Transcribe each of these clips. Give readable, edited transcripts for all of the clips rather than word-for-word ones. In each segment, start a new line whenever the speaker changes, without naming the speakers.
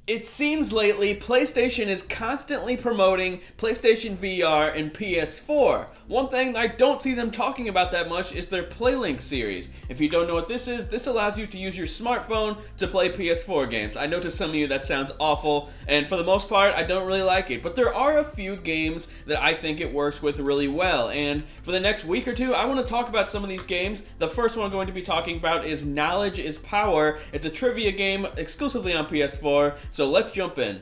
It seems lately PlayStation is constantly promoting PlayStation VR and PS4. One thing I don't see them talking about that much is their PlayLink series. If you don't know what this is, this allows you to use your smartphone to play PS4 games. I know to some of you that sounds awful, and for the most part, I don't really like it. But there are a few games that I think it works with really well, and for the next week or two, I want to talk about some of these games. The first one I'm going to be talking about is Knowledge is Power. It's a trivia game exclusively on PS4. So let's jump in.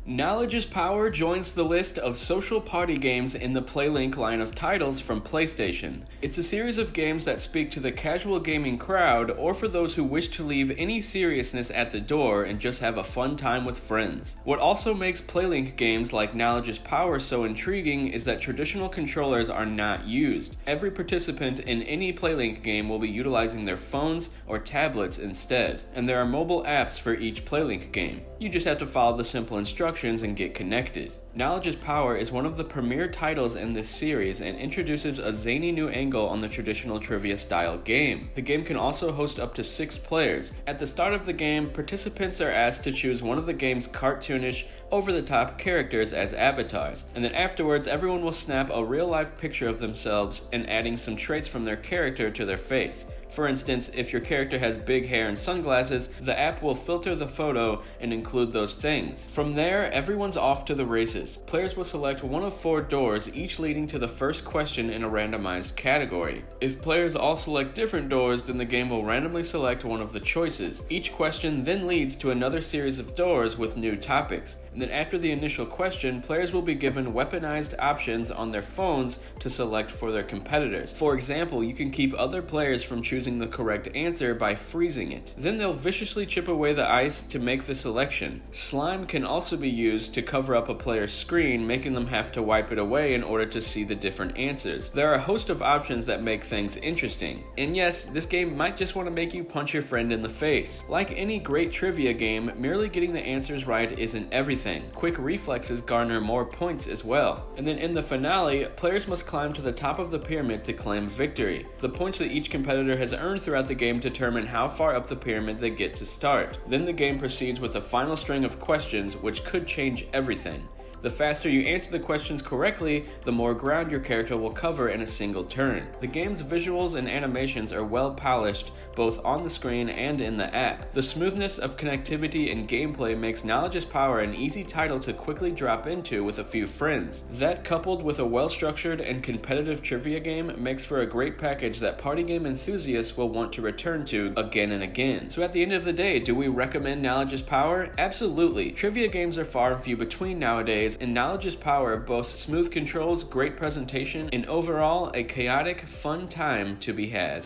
Knowledge is Power joins the list of social party games in the PlayLink line of titles from PlayStation. It's a series of games that speak to the casual gaming crowd or for those who wish to leave any seriousness at the door and just have a fun time with friends. What also makes PlayLink games like Knowledge is Power so intriguing is that traditional controllers are not used. Every participant in any PlayLink game will be utilizing their phones or tablets instead, and there are mobile apps for each PlayLink game. You just have to follow the simple instructions and get connected. Knowledge is Power is one of the premier titles in this series and introduces a zany new angle on the traditional trivia style game. The game can also host up to 6 players. At the start of the game, participants are asked to choose one of the game's cartoonish, over-the-top characters as avatars, and then afterwards everyone will snap a real-life picture of themselves and adding some traits from their character to their face. For instance, if your character has big hair and sunglasses, the app will filter the photo and include those things. From there, everyone's off to the races. Players will select one of 4 doors, each leading to the first question in a randomized category. If players all select different doors, then the game will randomly select one of the choices. Each question then leads to another series of doors with new topics. And then after the initial question, players will be given weaponized options on their phones to select for their competitors. For example, you can keep other players from choosing the correct answer by freezing it. Then they'll viciously chip away the ice to make the selection. Slime can also be used to cover up a player's screen, making them have to wipe it away in order to see the different answers. There are a host of options that make things interesting. And yes, this game might just want to make you punch your friend in the face. Like any great trivia game, merely getting the answers right isn't everything. Quick reflexes garner more points as well. And then in the finale, players must climb to the top of the pyramid to claim victory. The points that each competitor has earned throughout the game determine how far up the pyramid they get to start. Then the game proceeds with a final string of questions, which could change everything. The faster you answer the questions correctly, the more ground your character will cover in a single turn. The game's visuals and animations are well polished, both on the screen and in the app. The smoothness of connectivity and gameplay makes Knowledge is Power an easy title to quickly drop into with a few friends. That, coupled with a well-structured and competitive trivia game, makes for a great package that party game enthusiasts will want to return to again and again. So at the end of the day, do we recommend Knowledge is Power? Absolutely. Trivia games are far and few between nowadays, and Knowledge is Power boasts smooth controls, great presentation, and overall a chaotic, fun time to be had.